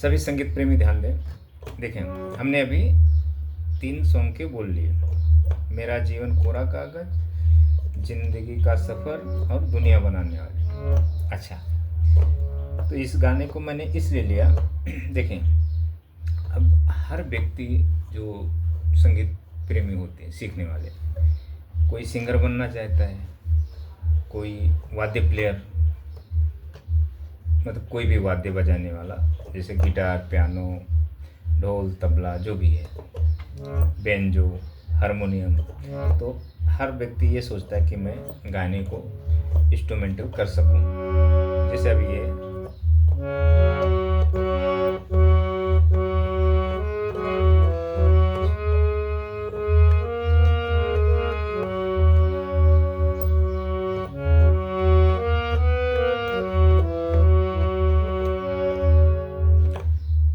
सभी संगीत प्रेमी ध्यान दें। देखें, हमने अभी 3 सॉन्ग के बोल लिए। मेरा जीवन कोरा कागज, जिंदगी का सफ़र और दुनिया बनाने वाले। अच्छा, तो इस गाने को मैंने इसलिए लिया। देखें, अब हर व्यक्ति जो संगीत प्रेमी होते हैं, सीखने वाले, कोई सिंगर बनना चाहता है, कोई वाद्य प्लेयर, मतलब कोई भी वाद्य बजाने वाला, जैसे गिटार, पियानो, ढोल, तबला, जो भी है, बेंजो, हारमोनियम। तो हर व्यक्ति ये सोचता है कि मैं गाने को इंस्ट्रूमेंटल कर सकूं। जैसे अभी ये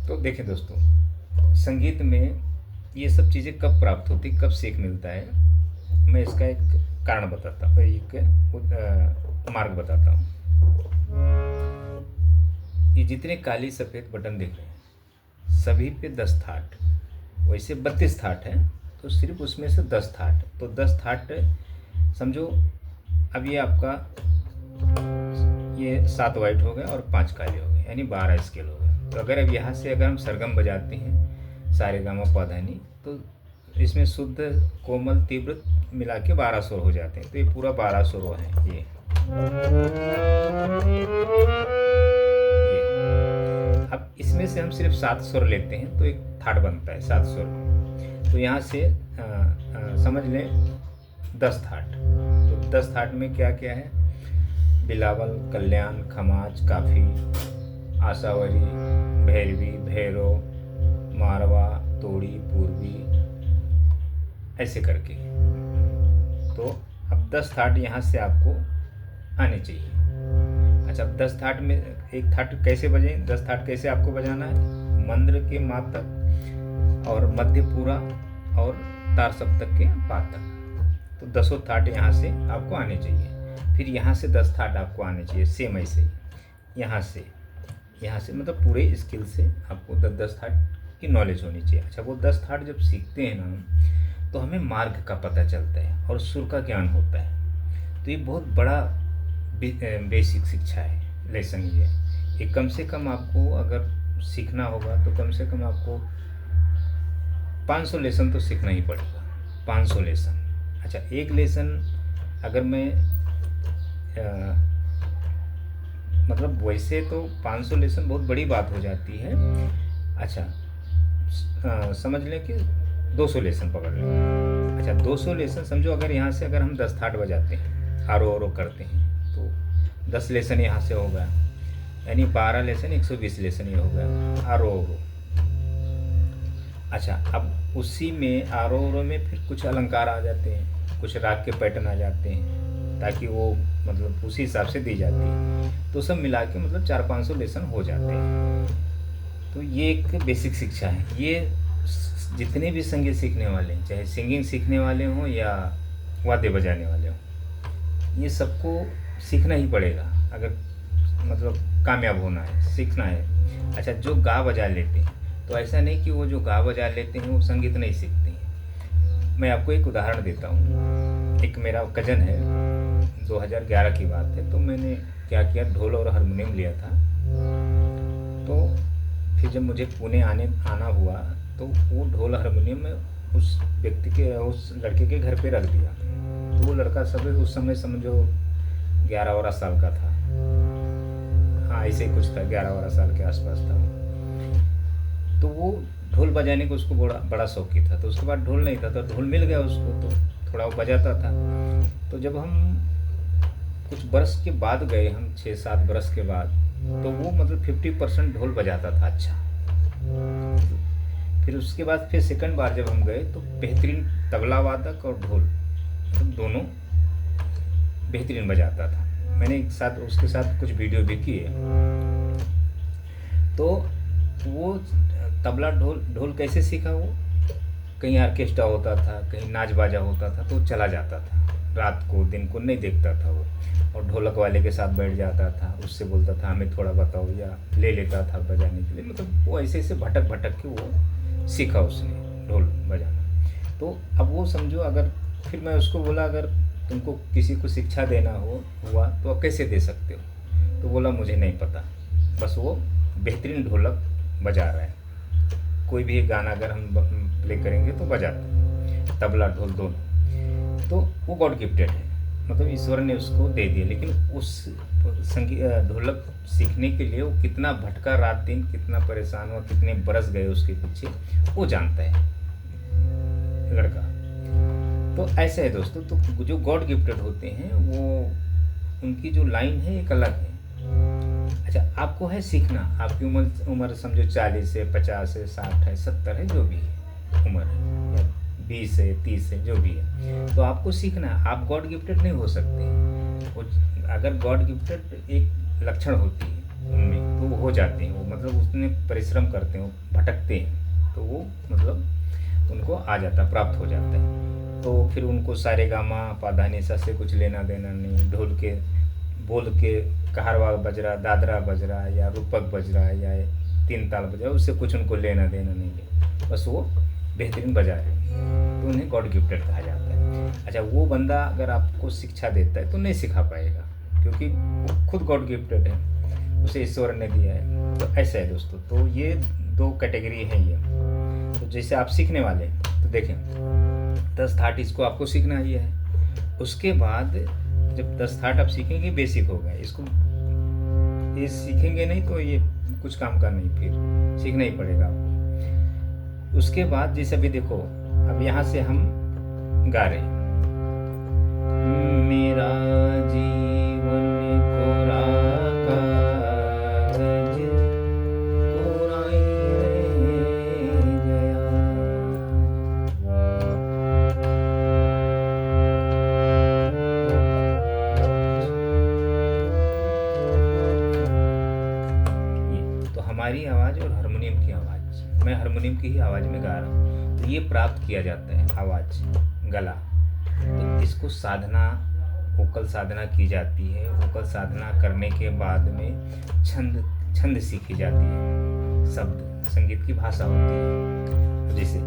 तो देखें दोस्तों, संगीत में ये सब चीज़ें कब प्राप्त होती, कब सीख मिलता है, मैं इसका एक कारण बताता हूँ, एक मार्ग बताता हूँ। ये जितने काली सफ़ेद बटन देख रहे हैं, सभी पे 10 थाट, वैसे 32 थाट है, तो सिर्फ उसमें से 10 थाट, तो 10 थाट समझो। अब ये आपका ये 7 वाइट हो गए और 5 काले हो गए, यानी 12 स्केल हो गए। तो अगर अब यहाँ से अगर हम सरगम बजाते हैं, सारे गामा पधानी, तो इसमें शुद्ध, कोमल, तीव्र मिला के 12 सुर हो जाते हैं। तो ये पूरा 12 सुर है। ये अब इसमें से हम सिर्फ 7 सुर लेते हैं, तो एक थाट बनता है 7 सुर। तो यहाँ से समझ लें 10 थाट। तो 10 थाट में क्या क्या है? बिलावल, कल्याण, खमाज, काफ़ी, आशावरी, भैरवी, भैरव, मारवा, तोड़ी, पूर्वी, ऐसे करके। तो अब 10 थाट यहाँ से आपको आने चाहिए। अच्छा, अब 10 थाट में एक थाट कैसे बजें? 10 थाट कैसे आपको बजाना है? मंद्र के मा तक और मध्य पूरा और तार सप्तक के पा तक। तो 10 थाट यहाँ से आपको आने चाहिए। फिर यहाँ से 10 थाट आपको आने चाहिए, सेम ऐसे ही। यहाँ से मतलब पूरे स्किल से आपको 10 थाट की नॉलेज होनी चाहिए। अच्छा, वो 10 थाट जब सीखते हैं ना, तो हमें मार्ग का पता चलता है और सुर का ज्ञान होता है। तो ये बहुत बड़ा बेसिक शिक्षा है, लेसन ये कम से कम आपको अगर सीखना होगा तो कम से कम आपको 500 लेसन तो सीखना ही पड़ेगा। 500 लेसन। अच्छा, एक लेसन अगर मैं मतलब वैसे तो 500 लेसन बहुत बड़ी बात हो जाती है। अच्छा, समझ लें कि 200 लेसन पकड़ लें। अच्छा, 200 लेसन समझो, अगर यहाँ से अगर हम 10 थाट बजाते हैं, आरो करते हैं, तो 10 लेसन यहाँ से हो गया, यानी 12 लेसन 120 लेसन ये हो गया आरो। अच्छा, अब उसी में आरो में फिर कुछ अलंकार आ जाते हैं, कुछ राग के पैटर्न आ जाते हैं, ताकि वो मतलब उसी हिसाब से दी जाती है। तो सब मिला के मतलब 400-500 लेसन हो जाते हैं। तो ये एक बेसिक शिक्षा है। ये जितने भी संगीत सीखने वाले हैं, चाहे सिंगिंग सीखने वाले हों या वाद्य बजाने वाले हों, ये सबको सीखना ही पड़ेगा अगर मतलब कामयाब होना है, सीखना है। अच्छा, जो गा बजा लेते हैं, तो ऐसा नहीं कि वो जो गा बजा लेते हैं वो संगीत नहीं सीखते हैं। मैं आपको एक उदाहरण देता हूँ। एक मेरा कज़न है, 2011 की बात है। तो मैंने क्या किया, ढोल और हारमोनियम लिया था। तो फिर जब मुझे पुणे आना हुआ, तो वो ढोल हारमोनियम में उस व्यक्ति के, उस लड़के के घर पे रख दिया। तो वो लड़का सब उस समय समझो 11-12 साल का था। हाँ, ऐसे ही कुछ था, 11-12 साल के आसपास था। तो वो ढोल बजाने को उसको बड़ा शौकी था। तो उसके बाद ढोल नहीं था, तो ढोल मिल गया उसको, तो थोड़ा वो बजाता था। तो जब हम कुछ बरस के बाद गए, हम 6-7 बरस के बाद, तो वो मतलब 50% ढोल बजाता था। अच्छा, फिर उसके बाद फिर सेकंड बार जब हम गए, तो बेहतरीन तबला वादक और ढोल मतलब दोनों बेहतरीन बजाता था। मैंने एक साथ उसके साथ कुछ वीडियो भी किए। तो वो तबला ढोल कैसे सीखा? वो कहीं ऑर्केस्ट्रा होता था, कहीं नाच बाजा होता था, तो चला जाता था। रात को दिन को नहीं देखता था वो, और ढोलक वाले के साथ बैठ जाता था, उससे बोलता था हमें थोड़ा बताओ, या ले लेता था बजाने के लिए। मतलब वो ऐसे ऐसे भटक भटक के वो सीखा उसने ढोल बजाना। तो अब वो समझो, अगर फिर मैं उसको बोला अगर तुमको किसी को शिक्षा देना हुआ तो आप कैसे दे सकते हो? तो बोला मुझे नहीं पता, बस वो बेहतरीन ढोलक बजा रहा है। कोई भी गाना अगर हम प्ले करेंगे तो बजाता, तबला ढोल दोनों। तो वो गॉड गिफ्टेड है, मतलब ईश्वर ने उसको दे दिया। लेकिन उस संगीत ढोलक सीखने के लिए वो कितना भटका रात दिन, कितना परेशान हुआ, कितने बरस गए उसके पीछे, वो जानता है लड़का। तो ऐसे है दोस्तों। तो जो गॉड गिफ्टेड होते हैं वो, उनकी जो लाइन है एक अलग है। अच्छा, आपको है सीखना, आपकी उम्र समझो 40 है, 50 है, 60 है, 70 है, जो भी है उम्र है, या 20 है, 30 है, जो भी है, तो आपको सीखना है। आप गॉड गिफ्टेड नहीं हो सकते। वो अगर गॉड गिफ्टेड एक लक्षण होती है उनमें, तो वो हो जाते हैं। वो मतलब उसमें परिश्रम करते हैं, वो भटकते हैं, तो वो मतलब उनको आ जाता, प्राप्त हो जाता है। तो फिर उनको सारे गामा पाधा निसा से कुछ लेना देना नहीं। ढोल के बोल के कहारवा बज रहा, दादरा बज रहा, या रूपक बज रहा है, या तीन ताल बज रहा है, उससे कुछ उनको लेना देना नहीं है। बस वो बेहतरीन बजा रहे हैं, तो उन्हें गॉड गिफ्टेड कहा जाता है। अच्छा, वो बंदा अगर आपको शिक्षा देता है तो नहीं सिखा पाएगा, क्योंकि वो खुद गॉड गिफ्टेड है, उसे ईश्वर ने दिया है। तो ऐसा है दोस्तों। तो ये दो कैटेगरी है ये। तो जैसे आप सीखने वाले, तो देखें 10 थाट इसको आपको सीखना ही है। उसके बाद जब 10 थाट आप सीखेंगे, बेसिक होगा। इसको ये सीखेंगे नहीं तो ये कुछ काम का नहीं, फिर सीखना ही पड़ेगा आपको। उसके बाद जैसे अभी देखो, अब यहाँ से हम गा रहे हैं, मेरा जीवन कोरा कागज कोरा ही रह गया। ये तो हमारी आवाज़ और हारमोनियम की आवाज़, मैं हारमोनियम की ही आवाज़ में गा रहा हूँ, तो ये प्राप्त किया जाता है आवाज़, गला। तो इसको साधना, वोकल साधना की जाती है। वोकल साधना करने के बाद में छंद सीखी जाती है। शब्द संगीत की भाषा होती है। जैसे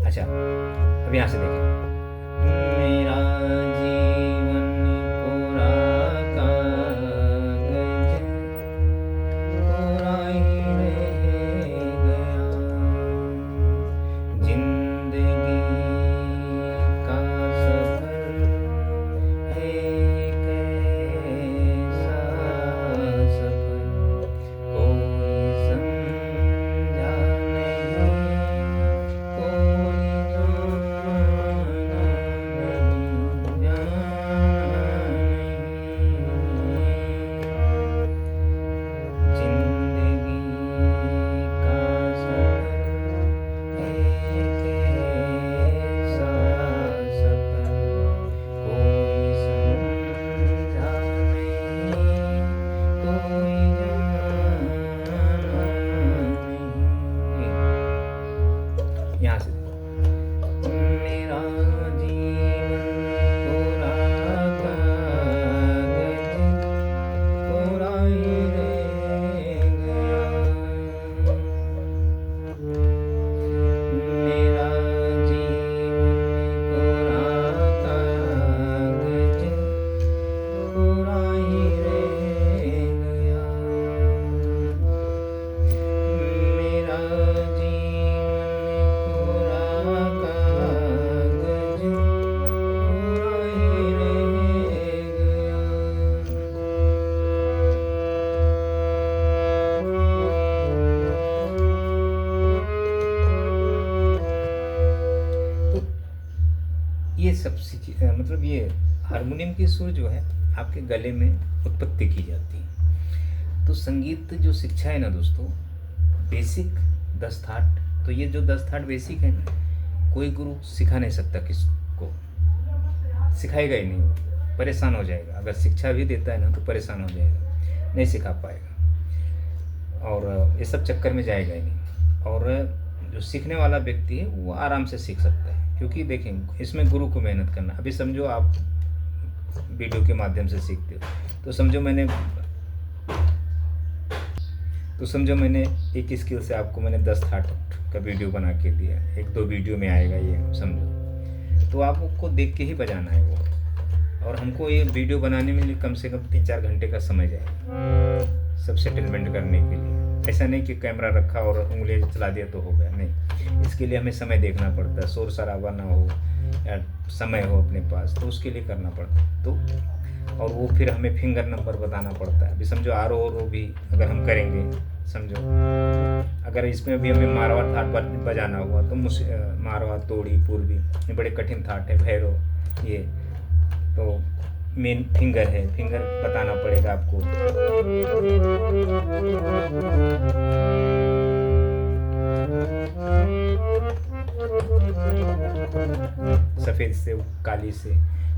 अच्छा, अब यहाँ से देखें, मेरा जीवन कोरा कागज कोरा ही रह गया, जिंदगी का सफर है कैसा सफर, कोई समझा नहीं, कोई यहाँ से मेरा जीवन कोरा कागज कोरा ही रह गया, मेरा जीवन कोरा कागज कोरा ही रह गया, मेरा ये सब मतलब ये हारमोनियम की सुर जो है आपके गले में उत्पत्ति की जाती है। तो संगीत जो शिक्षा है ना दोस्तों, बेसिक 10 थाट, तो ये जो 10 थाट बेसिक है ना, कोई गुरु सिखा नहीं सकता किसको, सिखाएगा ही नहीं, वो परेशान हो जाएगा। अगर शिक्षा भी देता है ना तो परेशान हो जाएगा, नहीं सिखा पाएगा और ये सब चक्कर में जाएगा ही नहीं। और जो सीखने वाला व्यक्ति है वो आराम से सीख सकता है, क्योंकि देखें इसमें गुरु को मेहनत करना। अभी समझो आप वीडियो के माध्यम से सीखते हो, तो समझो मैंने एक स्किल से आपको मैंने 10 थाट का वीडियो बना के दिया, 1-2 वीडियो में आएगा ये समझो, तो आपको देख के ही बजाना है वो। और हमको ये वीडियो बनाने में कम से कम 3-4 घंटे का समय जाएगा सब सेटलमेंट करने के लिए। ऐसा नहीं कि कैमरा रखा और उंगली चला दिया तो हो गया, नहीं, इसके लिए हमें समय देखना पड़ता है, शोर शराबा ना हो या समय हो अपने पास, तो उसके लिए करना पड़ता है। तो और वो फिर हमें फिंगर नंबर बताना पड़ता है। अभी समझो आरो और भी अगर हम करेंगे, समझो अगर इसमें भी हमें मारवाड़ थाट बजाना हुआ तो मारवाड़, तोड़ी, पूर्वी, ये बड़े कठिन थाट है, भैरव, ये तो मेन फिंगर है, फिंगर बताना पड़ेगा आपको। सफ़ेद से काली से,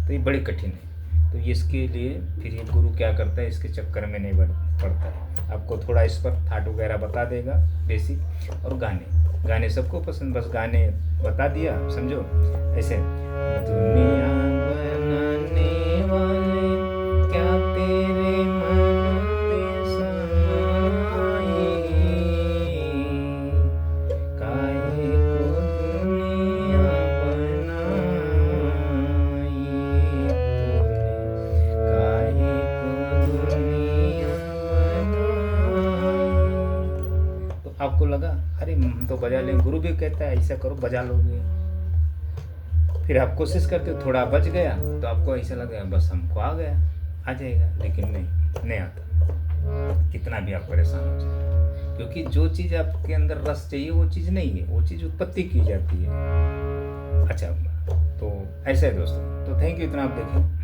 तो ये बड़े कठिन है। तो इसके लिए फिर ये गुरु क्या करता है, इसके चक्कर में नहीं पड़ता है, आपको थोड़ा इस पर थाट वगैरह बता देगा बेसिक। और गाने सबको पसंद, बस गाने बता दिया समझो ऐसे। दुनिया बनाने वाले क्या तेरे मन पे समाए, काहे को दुनिया बनाई तूने, काहे को दुनिया बनाई। तो आपको लगा अरे हम तो बजा लें, गुरु भी कहता है ऐसा करो बजा लोगे, फिर आप कोशिश करते हो, थोड़ा बच गया तो आपको ऐसा लगा बस हमको आ गया, आ जाएगा, लेकिन नहीं आता, कितना भी आप परेशान हो जाए, क्योंकि जो चीज़ आपके अंदर रस चाहिए वो चीज़ नहीं है, वो चीज़ उत्पत्ति की जाती है। अच्छा, तो ऐसा है दोस्तों, तो थैंक यू, इतना आप देखें।